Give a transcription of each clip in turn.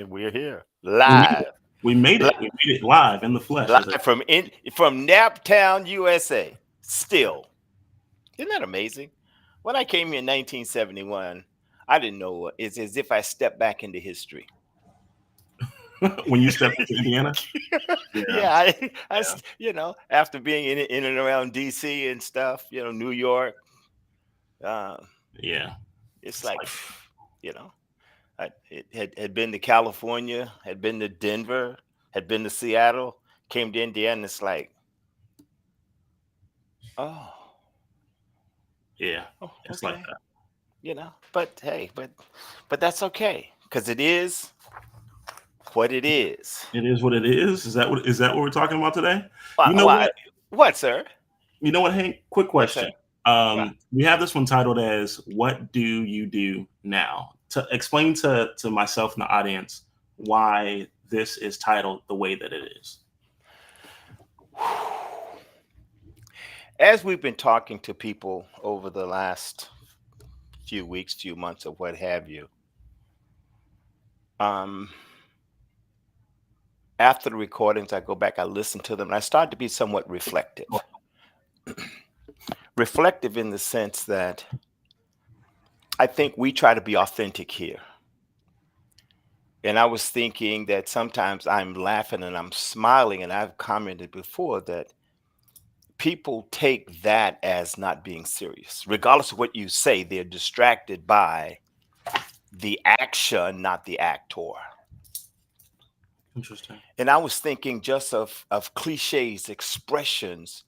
We're here We made it. live, We made li- it. We made it live in the flesh, as it live from Naptown, USA. Still, isn't that amazing? When I came here in 1971, I didn't know. It's as if I stepped back into history. when you stepped into Indiana. Yeah, Yeah, yeah, after being in and around D.C. and stuff, New York, uh, yeah. it's It's like, like you know, it had been to California, had been to Denver, had been to Seattle, came to Indiana. And it's like, oh, yeah, oh, it's like okay, that. But hey, but that's okay because it is what it is. It is what it is. Is that what we're talking about today? Why? You know Why? what? What, sir? You know what, Hank? Quick What, question. sir? Why? We have this one titled as "What do you do now?" To explain to myself and the audience why this is titled the way that it is. As we've been talking to people over the last few weeks, few months, or what have you, um, after the recordings, I go back, I listen to them, and I start to be somewhat reflective. Reflective in the sense that I think we try to be authentic here. And I was thinking that sometimes I'm laughing and I'm smiling, and I've commented before that people take that as not being serious. Regardless of what you say, they're distracted by the action, not the actor. Interesting. And I was thinking just of cliches, expressions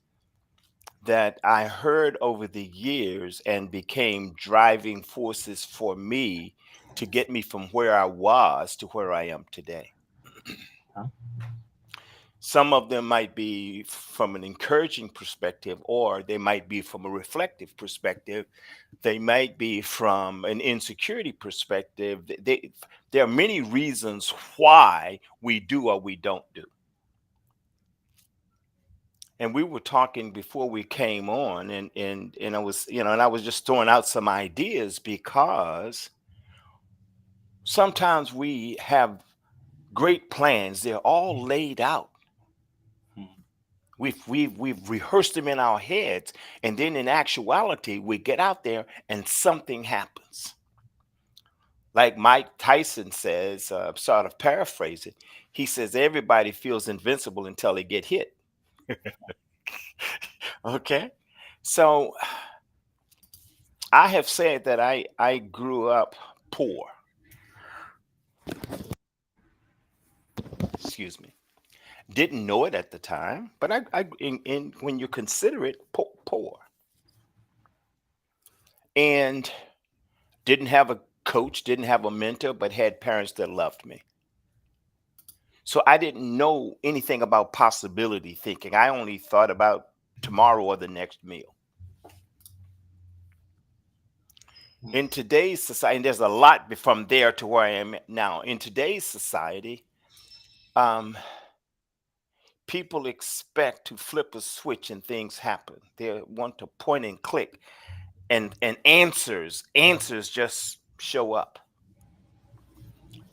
that I heard over the years and became driving forces for me to get me from where I was to where I am today. Huh? Some of them might be from an encouraging perspective, or they might be from a reflective perspective. They might be from an insecurity perspective. There are many reasons why we do or we don't do. And we were talking before we came on, and I was, and I was just throwing out some ideas because sometimes we have great plans. They're all laid out. Hmm. We've rehearsed them in our heads, and then in actuality, we get out there and something happens. Like Mike Tyson says, sort of paraphrase it. He says everybody feels invincible until they get hit. Okay, so I have said that I grew up poor. Excuse me. Didn't know it at the time, but in when you consider it, poor, and didn't have a coach, didn't have a mentor, but had parents that loved me. So I didn't know anything about possibility thinking. I only thought about tomorrow or the next meal. In today's society, and there's a lot from there to where I am now. In today's society, um, people expect to flip a switch and things happen. They want to point and click, and answers just show up.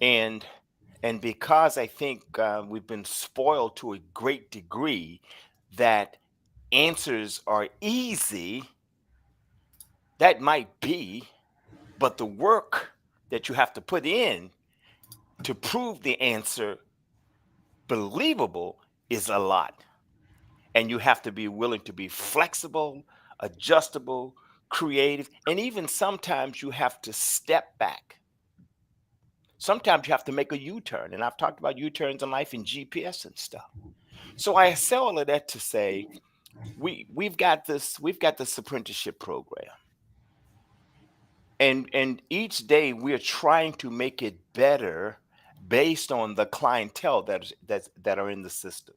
And because I think we've been spoiled to a great degree that answers are easy, that might be, but the work that you have to put in to prove the answer believable is a lot. And you have to be willing to be flexible, adjustable, creative, and even sometimes you have to step back. Sometimes you have to make a U-turn, and I've talked about U-turns in life and GPS and stuff. So I say all of that to say we've got this apprenticeship program, and each day we're trying to make it better based on the clientele that are in the system.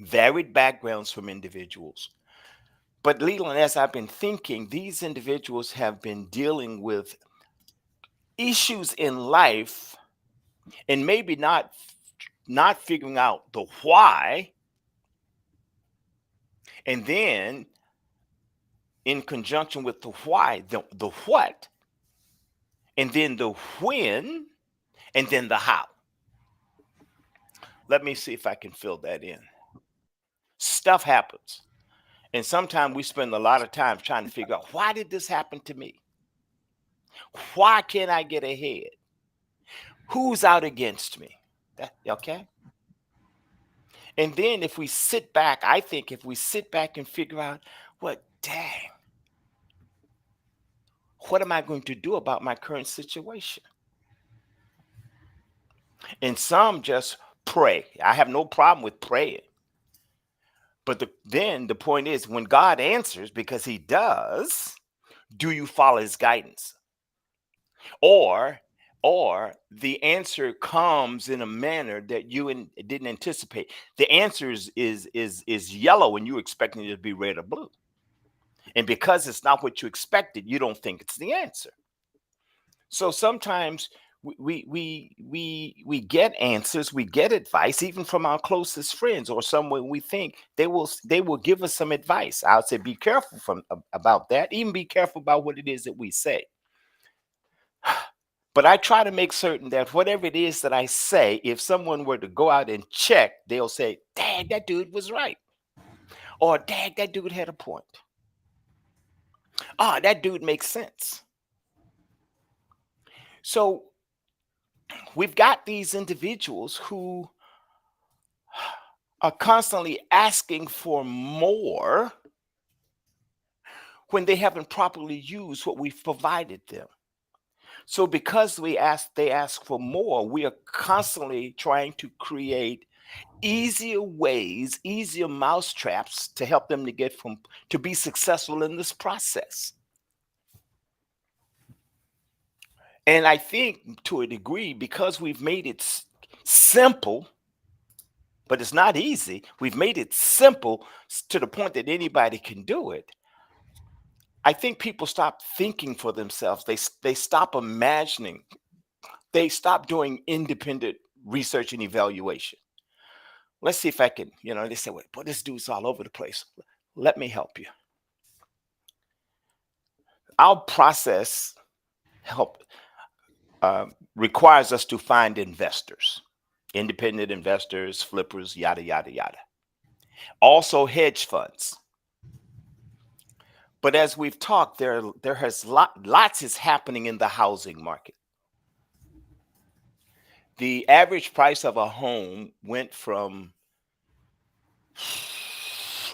Varied backgrounds from individuals. But Leland, as I've been thinking, these individuals have been dealing with issues in life and maybe not figuring out the why, and then in conjunction with the why, the what, and then the when, and then the how. Let me see if I can fill that in. Stuff happens. And sometimes we spend a lot of time trying to figure out, why did this happen to me? Why can't I get ahead? Who's out against me? Okay. And then if we sit back, I think if we sit back and figure out, what, dang, what am I going to do about my current situation? And some just pray. I have no problem with praying. But then the point is, when God answers, because he does, do you follow his guidance? Or the answer comes in a manner that you didn't anticipate. The answer is yellow and you expecting it to be red or blue. And because it's not what you expected, you don't think it's the answer. So sometimes we get answers, we get advice, even from our closest friends or someone we think they will give us some advice. I would say be careful about that. Even be careful about what it is that we say. But I try to make certain that whatever it is that I say, if someone were to go out and check, they'll say, "Dang, that dude was right," or "Dang, that dude had a point." Ah, that dude makes sense. So we've got these individuals who are constantly asking for more when they haven't properly used what we've provided them. So because they ask for more, we are constantly trying to create easier ways, easier mousetraps to help them to be successful in this process. And I think to a degree, because we've made it simple, but it's not easy. We've made it simple to the point that anybody can do it. I think people stop thinking for themselves. They stop imagining. They stop doing independent research and evaluation. Let's see if I can, they say, "Well, but this dude's all over the place." Let me help you. Our process help requires us to find investors, independent investors, flippers, yada yada yada. Also, hedge funds. But as we've talked, there has lots is happening in the housing market. The average price of a home went from,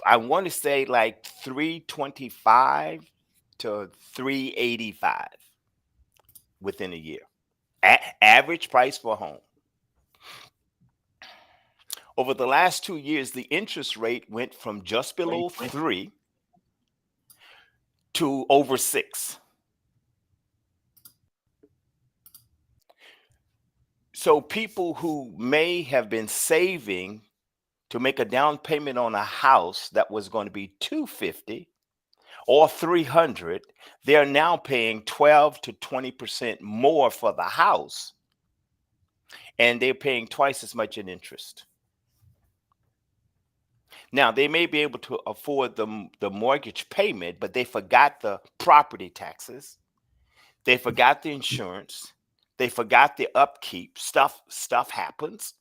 I want to say, like 325 to 385 within a year. Average price for a home. Over the last 2 years, the interest rate went from just below Wait, wait. 3 to over 6. So people who may have been saving to make a down payment on a house that was going to be 250 or 300, they're now paying 12 to 20% more for the house, and they're paying twice as much in interest. Now, they may be able to afford the mortgage payment, but they forgot the property taxes, they forgot the insurance, they forgot the upkeep. Stuff happens.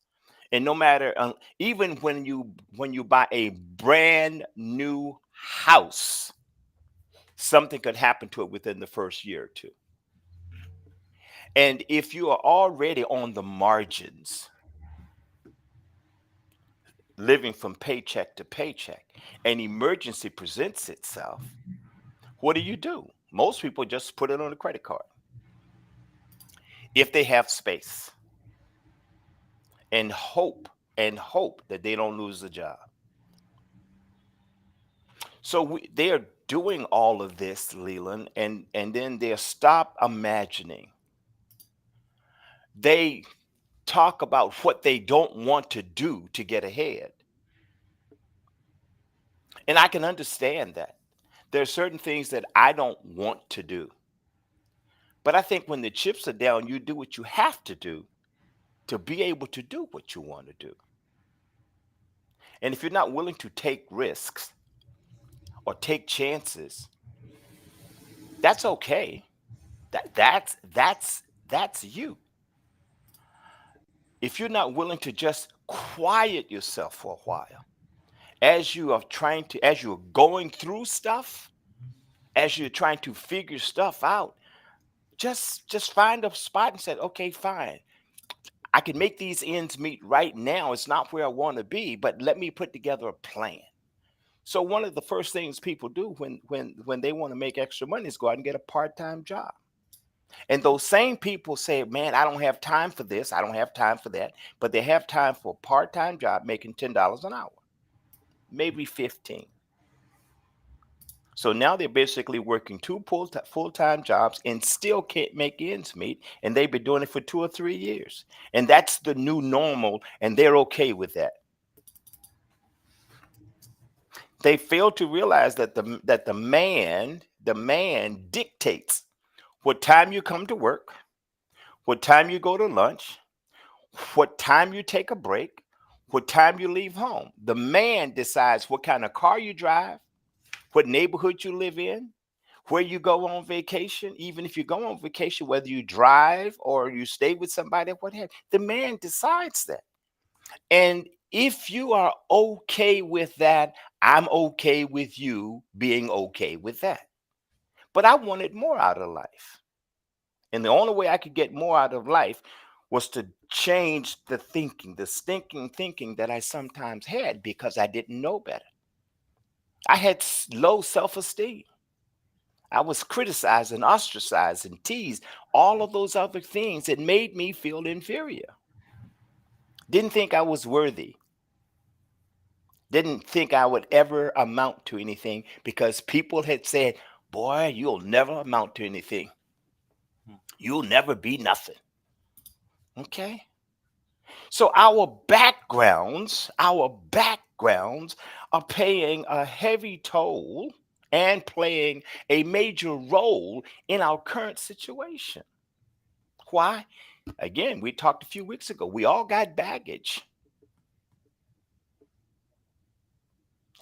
And no matter, even when you buy a brand new house, something could happen to it within the first year or two. And if you are already on the margins, living from paycheck to paycheck, an emergency presents itself, what do? Most people just put it on a credit card if they have space, and hope that they don't lose the job. So they are doing all of this, Leland, and then they stop imagining. They talk about what they don't want to do to get ahead. And I can understand that. There are certain things that I don't want to do. But I think when the chips are down, you do what you have to do to be able to do what you want to do. And if you're not willing to take risks or take chances, that's okay. That's you. If you're not willing to just quiet yourself for a while, as you're going through stuff, as you're trying to figure stuff out, just find a spot and say, okay, fine. I can make these ends meet right now. It's not where I want to be, but let me put together a plan. So one of the first things people do when they want to make extra money is go out and get a part-time job. And those same people say, man, I don't have time for this, I don't have time for that, but they have time for a part-time job making $10 an hour, maybe 15. So now they're basically working two full-time jobs and still can't make ends meet, and they've been doing it for 2 or 3 years. And that's the new normal, and they're okay with that. They fail to realize that the man dictates what time you come to work, what time you go to lunch, what time you take a break, what time you leave home. The man decides what kind of car you drive, what neighborhood you live in, where you go on vacation. Even if you go on vacation, whether you drive or you stay with somebody, what have you, the man decides that. And if you are okay with that, I'm okay with you being okay with that. But I wanted more out of life. And the only way I could get more out of life was to change the thinking, the stinking thinking that I sometimes had because I didn't know better. I had low self esteem. I was criticized and ostracized and teased, all of those other things that made me feel inferior. Didn't think I was worthy. Didn't think I would ever amount to anything because people had said, boy, you'll never amount to anything. You'll never be nothing. Okay. So our backgrounds are paying a heavy toll and playing a major role in our current situation. Why? Again, we talked a few weeks ago. We all got baggage.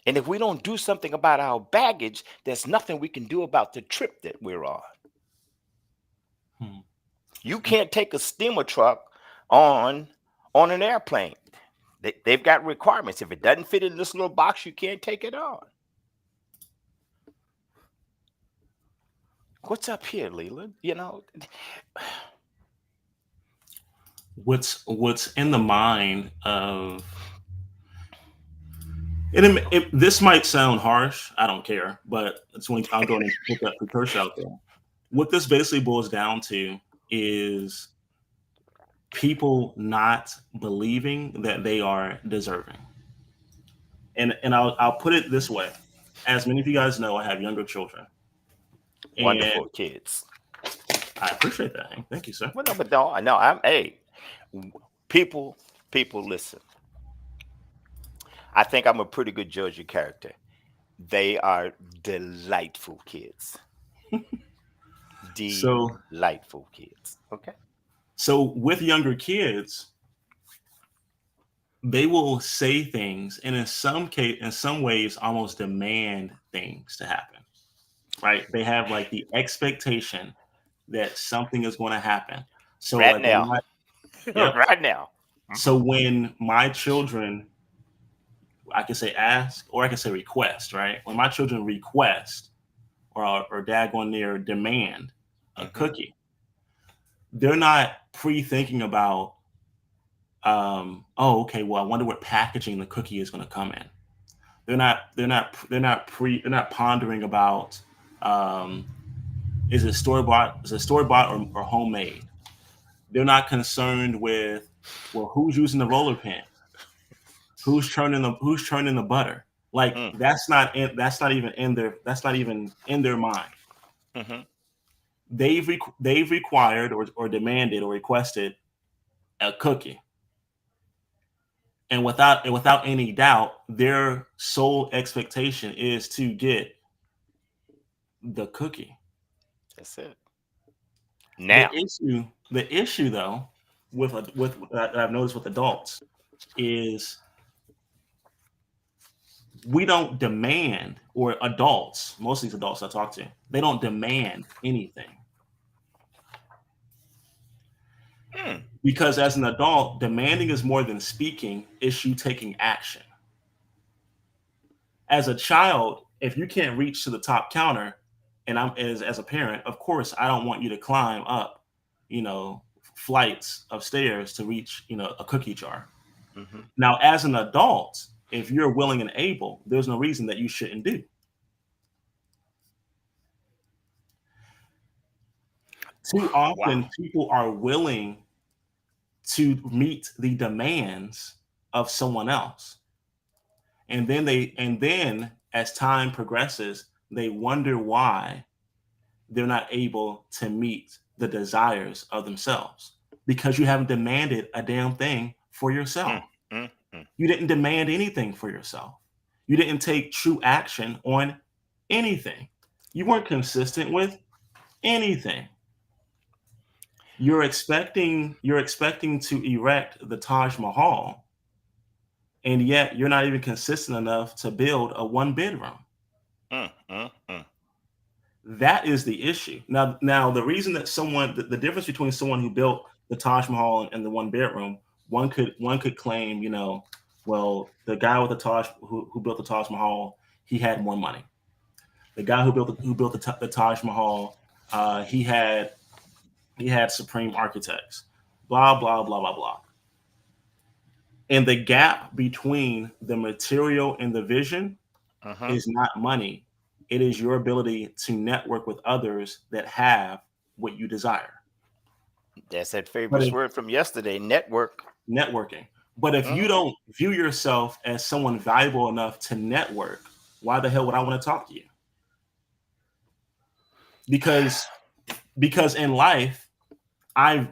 And if we don't do something about our baggage, there's nothing we can do about the trip that we're on. Hmm. You can't take a steamer truck on on an airplane. They've got requirements. If it doesn't fit in this little box, you can't take it on. What's up here, Leland? What's in the mind of this might sound harsh. I don't care, but it's when I'll go and put that precursor out there. What this basically boils down to is people not believing that they are deserving. And I'll put it this way. As many of you guys know, I have younger children. And Wonderful kids. I appreciate that. Hank. Thank you, sir. Well, no, but no, I know. Hey, people, listen. I think I'm a pretty good judge of character. They are delightful kids. So Delightful kids. Okay. so with younger kids, they will say things and in some ways almost demand things to happen. Right? They have like the expectation that something is going to happen. So Right like when now. my yep. Right now. So when my children, I can say ask or I can say request, right? When my children request or daggone near demand a Hmm. cookie, they're not pre-thinking about oh, okay, well, I wonder what packaging the cookie is going to come in. They're not pondering about um, is it store bought or homemade. They're not concerned with, well, who's using the roller pin, who's churning the butter. Like Mm. that's not even in their mind. Hmm. They've required or demanded or requested a cookie, and without any doubt, their sole expectation is to get the cookie. That's it. The Now. issue though with that I've noticed with adults is we don't demand, or adults, most of these adults I talk to, they don't demand anything. Mm, Because as an adult, demanding is more than speaking, it's you taking action. As a child, if you can't reach to the top counter, and I'm as a parent, of course, I don't want you to climb up, you know, flights of stairs to reach, a cookie jar. hmm. Now, as an adult, if you're willing and able, there's no reason that you shouldn't do. Too Wow. often, people are willing to meet the demands of someone else. And then as time progresses, they wonder why they're not able to meet the desires of themselves because you haven't demanded a damn thing for Mm, yourself. mm, mm. You didn't demand anything for yourself. You didn't take true action on anything. You weren't consistent with anything. You're expecting to erect the Taj Mahal, and yet you're not even consistent enough to build a one bedroom. Mm, mm, mm. That is the issue. Now the reason that the difference between someone who built the Taj Mahal and the one bedroom, one could claim, well, the guy with the Taj who built the Taj Mahal, he had more money. The guy who built the Taj Mahal, he had supreme architects. Blah blah blah blah blah. And the gap between the material and the vision Uh-huh. is not money. It is your ability to network with others that have what you desire. That's that But famous if word from yesterday, network. networking. But if you Uh-huh. don't view yourself as someone valuable enough to network, why the hell would I want to talk to you? Because because in life, I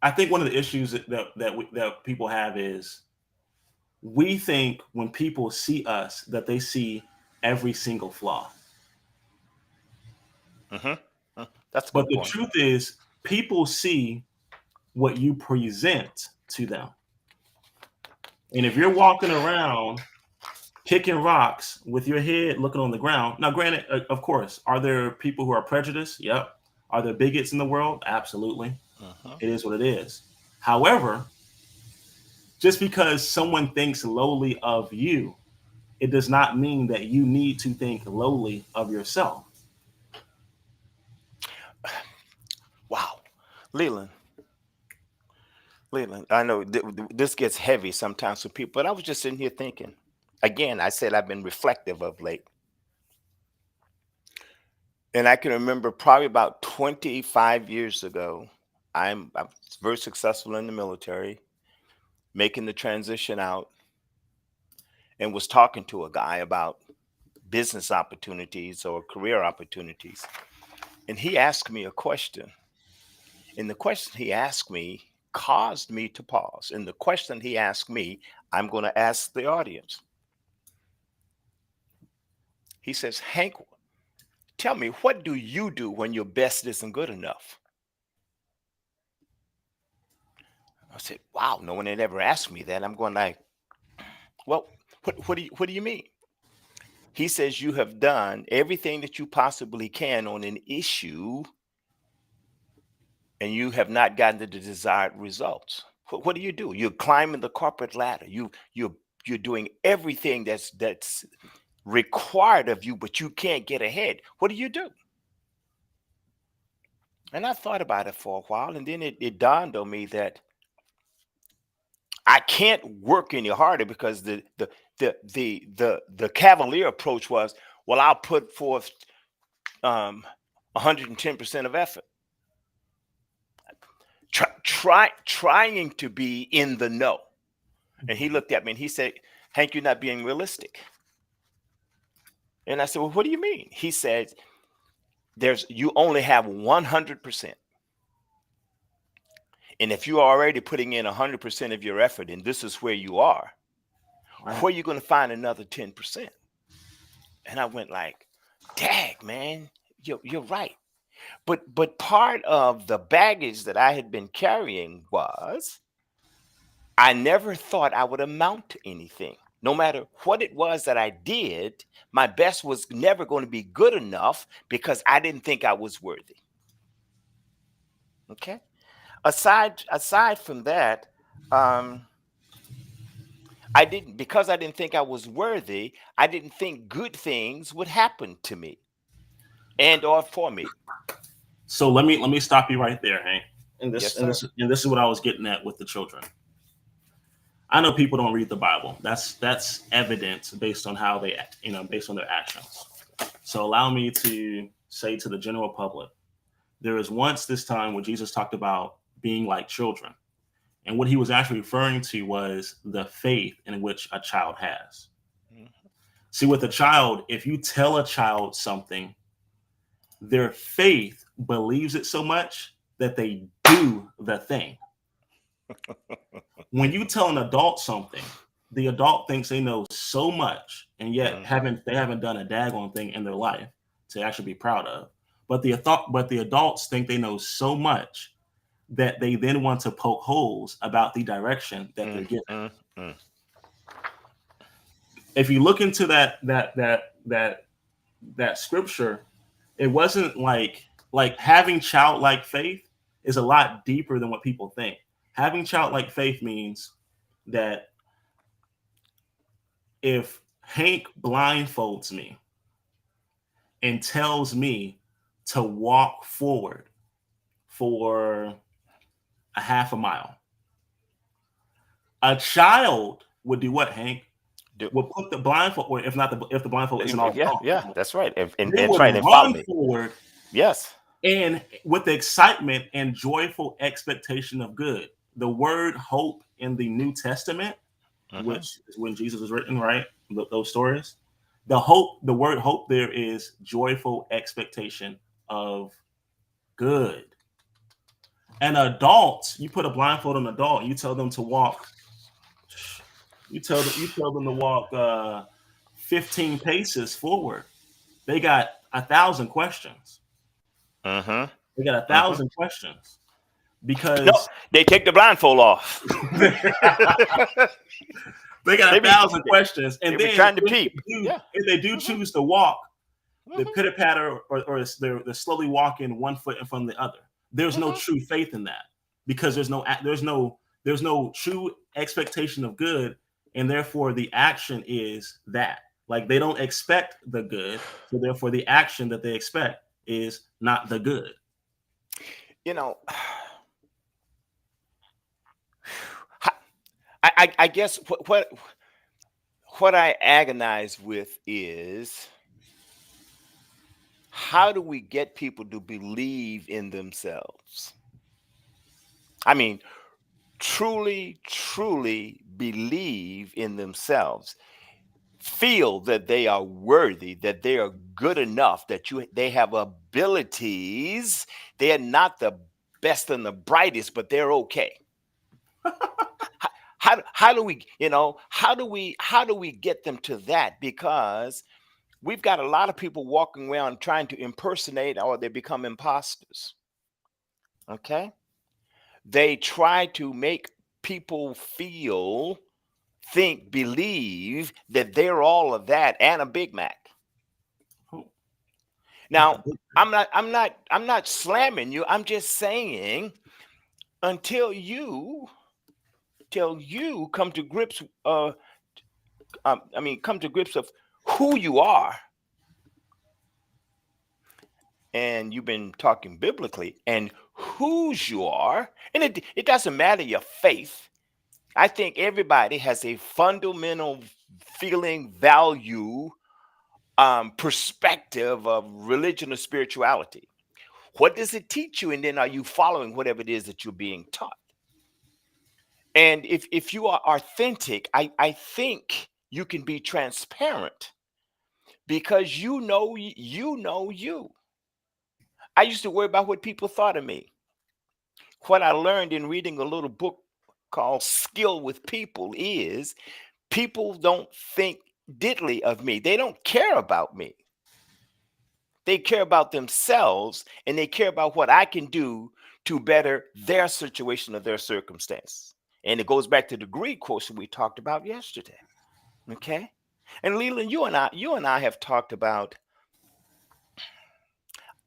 I think one of the issues that people have is we think when people see us that they see every single flaw. Uh-huh. That's a But good the point. truth is people see what you present to them. And if you're walking around kicking rocks with your head looking on the ground, now, granted, of course, are there people who are prejudiced? Yep. Are there bigots in the world? Absolutely. Uh-huh. It is what it is. However, just because someone thinks lowly of you, it does not mean that you need to think lowly of yourself. Wow. Leland, Leland, I know this gets heavy sometimes for people, but I was just sitting here thinking. Again, I said I've been reflective of late. And I can remember probably about 25 years ago, I'm very successful in the military, making the transition out, and was talking to a guy about business opportunities or career opportunities. And he asked me a question. And the question he asked me caused me to pause. And the question he asked me, I'm going to ask the audience. He says, Hank, tell me, what do you do when your best isn't good enough? I said, wow, no one had ever asked me that. I'm going like, well, what do you mean? He says you have done everything that you possibly can on an issue and you have not gotten the desired results. What do? You're climbing the corporate ladder. You're doing everything that's required of you, but you can't get ahead. What do you do? And I thought about it for a while, and then it dawned on me that I can't work any harder because the cavalier approach was, well, I'll put forth 110% of effort. Trying to be in the know. And he looked at me and he said, Hank, you're not being realistic. And I said, well, what do you mean? He said, you only have 100%. And if you're already putting in 100% of your effort, and this is where you are, Right? where are you going to find another 10%? And I went like, dag, man, you're right. But part of the baggage that I had been carrying was I never thought I would amount to anything. No matter what it was that I did, my best was never going to be good enough because I didn't think I was worthy. Okay. aside from that, um, because I didn't think I was worthy. I didn't think good things would happen to me and or for me. So let me stop you right there, Hank. And Yes, this and sir. this and this is what I was getting at with the children. I know people don't read the Bible. That's evidence based on how they act, based on their actions. So allow me to say to the general public, there is once this time where Jesus talked about being like children. And what he was actually referring to was the faith in which a child has. Mhm. See, with a child, if you tell a child something, their faith believes it so much that they do the thing. When you tell an adult something, the adult thinks they know so much, and yet Mhm. they haven't done a daggone thing in their life to actually be proud of. But the adults think they know so much that they then want to poke holes about the direction that they're Mm, given. mm, mm. If you look into that scripture, it wasn't like having childlike faith is a lot deeper than what people think. Having childlike faith means that if Hank blindfolds me and tells me to walk forward for a half a mile, a child would do what, Hank? Do, Would put the blindfold, or if the blindfold isn't already yeah, on, yeah, that's right. they And would try and follow run me. forward Yes. and with the excitement and joyful expectation of good. The word hope in the New Testament, Hmm. which is when Jesus was written, right? Those stories. The word hope there is joyful expectation of good. An adult, you put a blindfold on an adult, and you tell them to walk. You tell them to walk 15 paces forward. They got 1,000 questions. Hmm. They got a Hmm. thousand questions No, because they take the blindfold off. they got they a be thousand questions, they and be then trying to peep. Yeah. if they do Hmm. choose to walk, the Hmm. pitter patter or they're slowly walking one foot in front of the other. There's no Hmm. true faith in that because there's no true expectation of good, and therefore the action is that like they don't expect the good, so therefore the action that they expect is not the good. You know, I guess what I agonize with is how do we get people to believe in themselves? I mean, truly believe in themselves, feel that they are worthy, that they are good enough, that they have abilities. They are not the best and the brightest, but they're okay. How do we, how do we get them to that? Because we've got a lot of people walking around trying to impersonate or they become imposters. Okay? They try to make people feel, think, believe that they're all of that and a Big Mac. Oh, not a Now, big. I'm not slamming you. I'm just saying until you come to grips come to grips of who you are, and you've been talking biblically and whose you are, and it doesn't matter your faith. I think everybody has a fundamental feeling, value, perspective of religion or spirituality. What does it teach you? And then are you following whatever it is that you're being taught? And if you are authentic, I think you can be transparent because you. I used to worry about what people thought of me. What I learned in reading a little book called Skill with People is people don't think diddly of me. They don't care about me. They care about themselves and they care about what I can do to better their situation or their circumstance. And it goes back to the Greek quotient we talked about yesterday. Okay. And Leland, you and I have talked about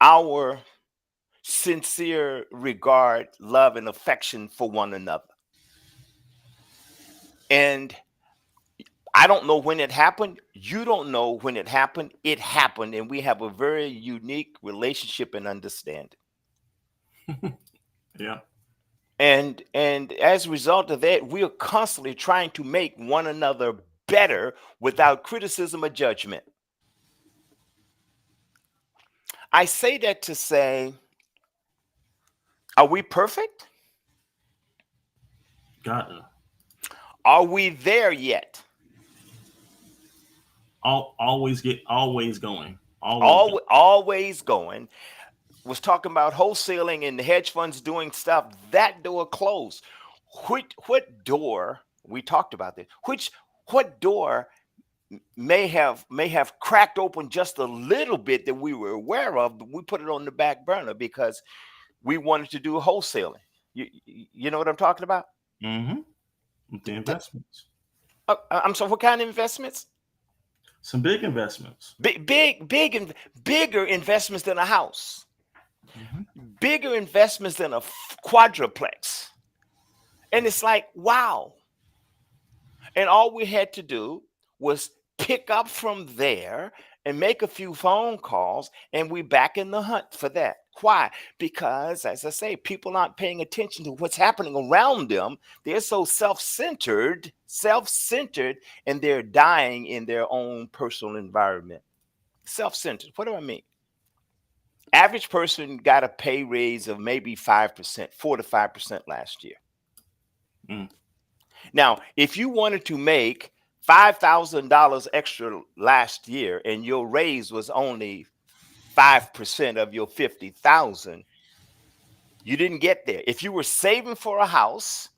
our sincere regard, love, and affection for one another. And I don't know when it happened. You don't know when it happened. It happened, and we have a very unique relationship and understanding. Yeah. And as a result of that, we are constantly trying to make one another better without criticism or judgment. I say that to say, are we perfect? Gotten. Are we there yet? Always going. Always going. Always going. Was talking about wholesaling and the hedge funds doing stuff. That door closed. What door? We talked about this. What door may have cracked open just a little bit that we were aware of, but we put it on the back burner because we wanted to do wholesaling. You know what I'm talking about? Mm-hmm. The Th- investments. I'm sorry. What kind of investments? Some big investments. Big, bigger investments than a house. Hmm. Bigger investments than a quadruplex. And it's like, wow. And all we had to do was pick up from there and make a few phone calls, and we back in the hunt for that. Why? Because, as I say, people aren't paying attention to what's happening around them. They're so self-centered, and they're dying in their own personal environment. Self-centered. What do I mean? Average person got a pay raise of maybe 5%, 4 to 5% last year. Mm. Now, if you wanted to make $5,000 extra last year and your raise was only 5% of your 50,000, you didn't get there. If you were saving for a house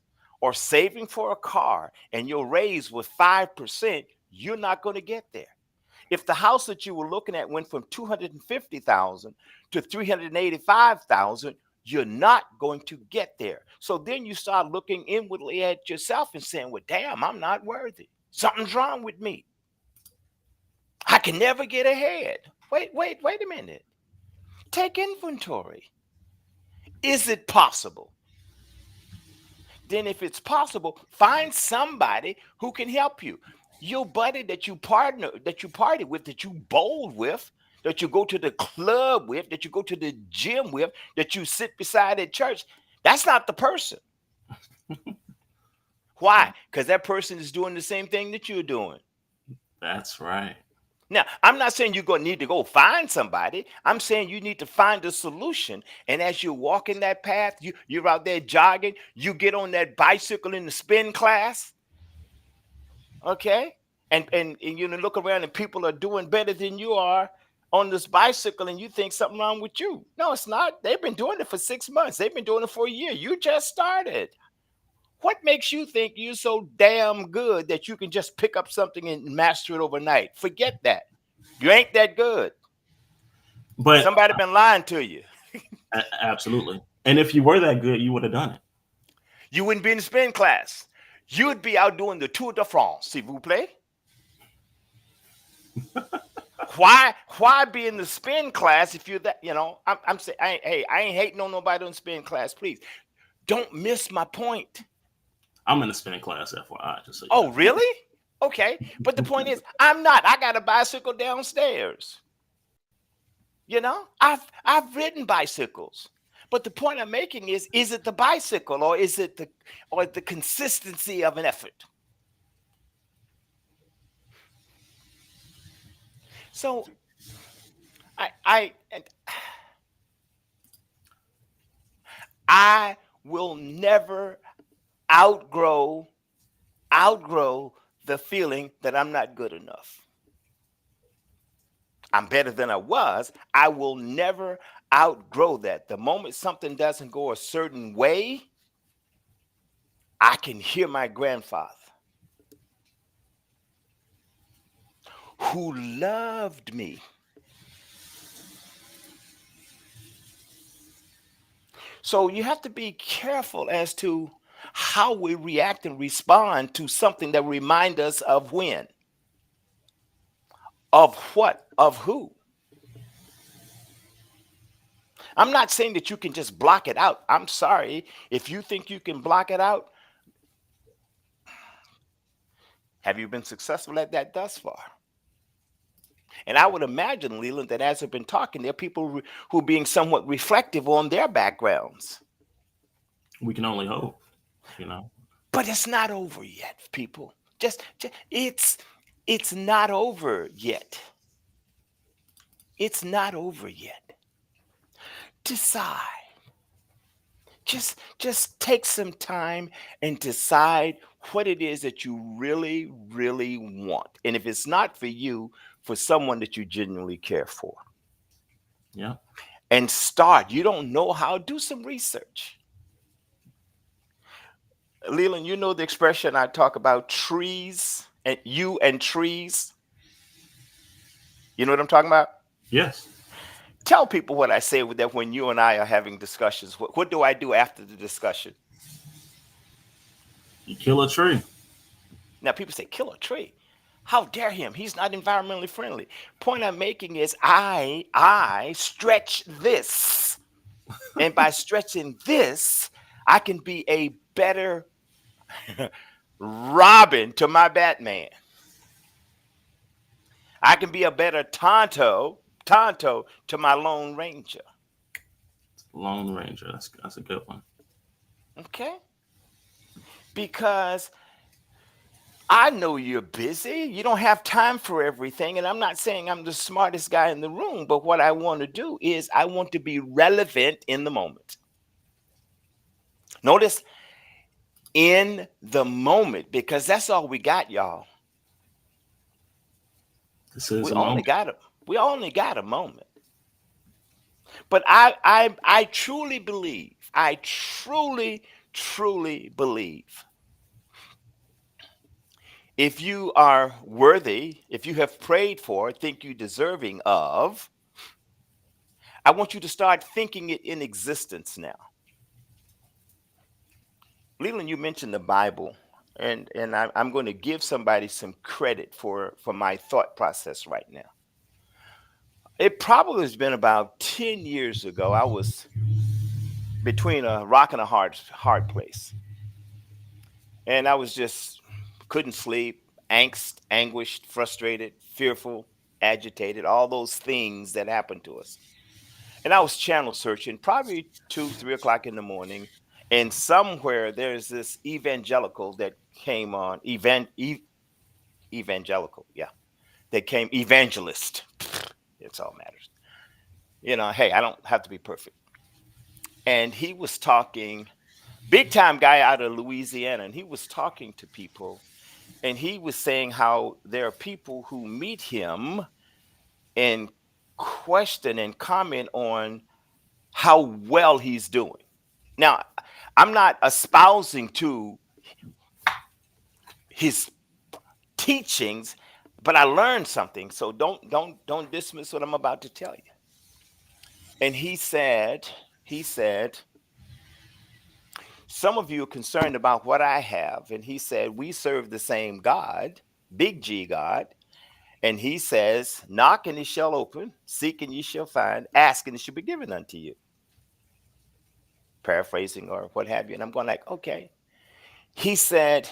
or saving for a car and your raise was 5%, you're not going to get there. If the house that you were looking at went from 250,000 to 385,000, you're not going to get there. So then you start looking inwardly at yourself and saying, well, damn, I'm not worthy. Something's wrong with me. I can never get ahead. Wait a minute. Take inventory. Is it possible? Then if it's possible, find somebody who can help you. Your buddy that you party with, that you bowl with, that you go to the club with, that you go to the gym with, that you sit beside at church, that's not the person. Why? Because that person is doing the same thing that you're doing. That's right. Now, I'm not saying you're going to need to go find somebody. I'm saying you need to find a solution. And as you're walking that path, you're out there jogging, you get on that bicycle in the spin class, okay? And you look around and people are doing better than you are on this bicycle, and you think something wrong with you. No, it's not. They've been doing it for 6 months. They've been doing it for a year. You just started. What makes you think you're so damn good that you can just pick up something and master it overnight? Forget that. You ain't that good. But Somebody been lying to you. absolutely. And if you were that good, you would have done it. You wouldn't be in the spin class. You would be out doing the Tour de France, s'il vous plaît. Why be in the spin class if you're that, I'm saying, hey, I ain't hating on nobody in spin class, please. Don't miss my point. I'm in the spinning class, FYI. Just so you Oh, know. really? Okay. But the point is, I'm not. I got a bicycle downstairs. I've ridden bicycles. But the point I'm making is it the bicycle, or is it the consistency of an effort? So and I will never outgrow the feeling that I'm not good enough. I'm better than I was. I will never outgrow that. The moment something doesn't go a certain way, I can hear my grandfather, who loved me. So you have to be careful as to how we react and respond to something that reminds us of when, of what, of who. I'm not saying that you can just block it out. I'm sorry. If you think you can block it out, have you been successful at that thus far? And I would imagine, Leland, that as I've been talking, there are people who are being somewhat reflective on their backgrounds. We can only hope, you know. But it's not over yet, people. Just it's not over yet. It's not over yet. Decide. Just take some time and decide what it is that you really, really want. And if it's not for you, for someone that you genuinely care for. Yeah. And start. You don't know how, do some research. Leland, you know the expression I talk about, trees and you and trees. You know what I'm talking about? Yes. Tell people what I say with that when you and I are having discussions. What do I do after the discussion? You kill a tree. Now people say, kill a tree. How dare him? He's not environmentally friendly. Point I'm making is I stretch this. And by stretching this, I can be a better Robin to my Batman. I can be a better Tonto to my Lone Ranger. Lone Ranger. That's a good one. Okay? Because I know you're busy. You don't have time for everything. And I'm not saying I'm the smartest guy in the room, but what I want to do is I want to be relevant in the moment. Notice in the moment, because that's all we got, y'all. This is We a only moment. got a we only got a moment. But I truly believe, I truly believe, if you are worthy, if you have prayed for, think you deserving of, I want you to start thinking it in existence now. Leland, you mentioned the Bible, and I'm going to give somebody some credit for my thought process right now. It probably has been about 10 years ago. I was between a rock and a hard place. And I was just couldn't sleep, angst, anguished, frustrated, fearful, agitated, all those things that happen to us. And I was channel searching probably 2, 3 o'clock in the morning. And somewhere there's this evangelical that came on, evangelical, yeah, that came evangelist. It's all matters. Hey, I don't have to be perfect. And he was talking, big time guy out of Louisiana, and he was talking to people, and he was saying how there are people who meet him and question and comment on how well he's doing. Now, I'm not espousing to his teachings, but I learned something. So don't dismiss what I'm about to tell you. And he said, some of you are concerned about what I have. And he said, we serve the same God, big G God. And he says, knock and it shall open, seek and ye shall find, ask and it shall be given unto you. Paraphrasing or what have you. And I'm going like, okay. He said,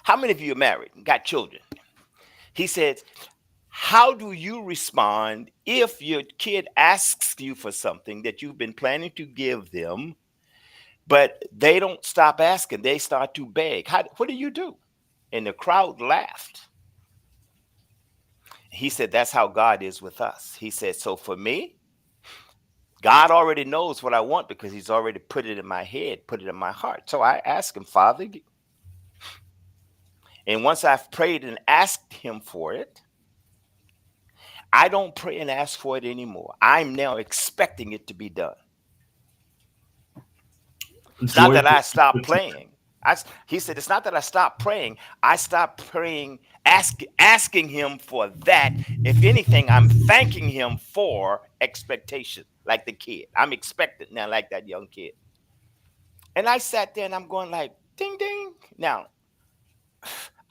how many of you are married and got children? He said, how do you respond if your kid asks you for something that you've been planning to give them, but they don't stop asking? They start to beg. What do you do? And the crowd laughed. He said, that's how God is with us. He said, so for me, God already knows what I want because he's already put it in my head, put it in my heart. So I ask him, Father, and once I've prayed and asked him for it, I don't pray and ask for it anymore. I'm now expecting it to be done. It's not that Joyful. I stopped praying. He said, it's not that I stopped praying. I stopped praying, asking him for that. If anything, I'm thanking him for expectation, like the kid. I'm expectant now, like that young kid. And I sat there and I'm going like, ding, ding. Now,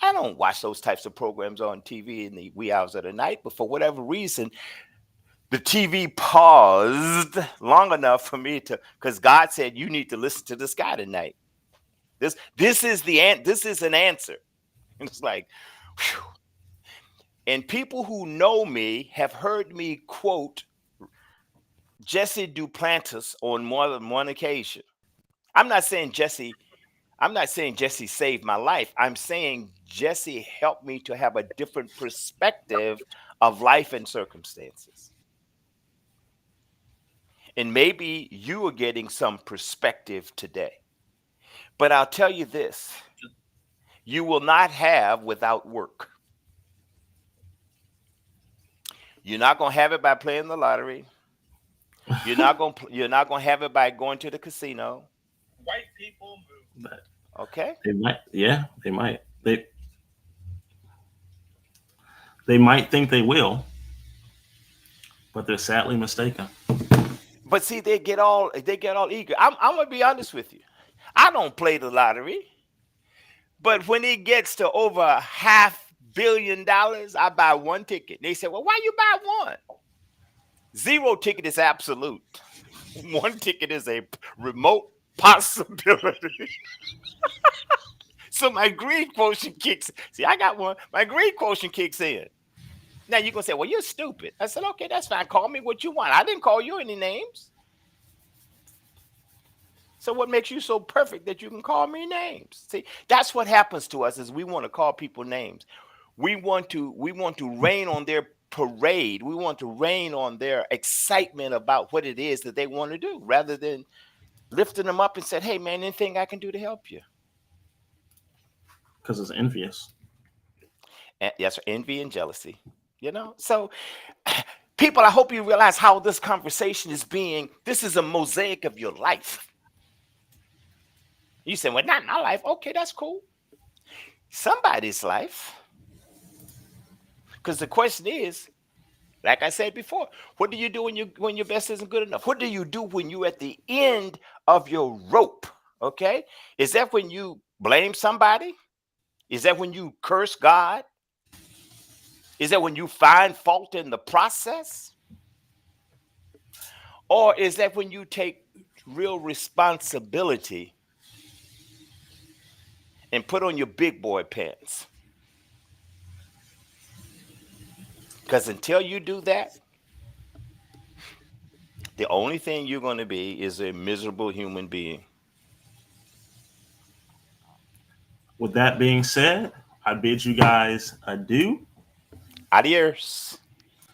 I don't watch those types of programs on TV in the wee hours of the night, but for whatever reason, The TV paused long enough for me to, because God said you need to listen to this guy tonight. This is this is an answer. And it's like, whew. And people who know me have heard me quote Jesse Duplantis on more than one occasion. I'm not saying Jesse, I'm not saying Jesse saved my life. I'm saying Jesse helped me to have a different perspective of life and circumstances. And maybe you are getting some perspective today. But I'll tell you this, you will not have without work. You're not going to have it by playing the lottery. You're not going to have it by going to the casino. White people move. But Okay? they might, yeah, they might. They might think they will, but they're sadly mistaken. But see, they get all eager. I'm going to be honest with you. I don't play the lottery. But when it gets to over $500 million, I buy one ticket. They say, well, why you buy one? Zero ticket is absolute. One ticket is a remote possibility. So my greed quotient kicks. See, I got one. My greed quotient kicks in. Now you're going to say, well, you're stupid. I said, okay, that's fine. Call me what you want. I didn't call you any names. So what makes you so perfect that you can call me names? See, that's what happens to us is we want to call people names. We want to rain on their parade. We want to rain on their excitement about what it is that they want to do rather than lifting them up and said, hey, man, anything I can do to help you? Because it's envious. And yes, envy and jealousy, So people, I hope you realize how this conversation is this is a mosaic of your life. You say, well, not my life. Okay, that's cool. Somebody's life. Because the question is, like I said before, what do you do when your best isn't good enough? What do you do when you're at the end of your rope? Okay? Is that when you blame somebody? Is that when you curse God? Is that when you find fault in the process? Or is that when you take real responsibility and put on your big boy pants? Because until you do that, the only thing you're going to be is a miserable human being. With that being said, I bid you guys adieu. Adios.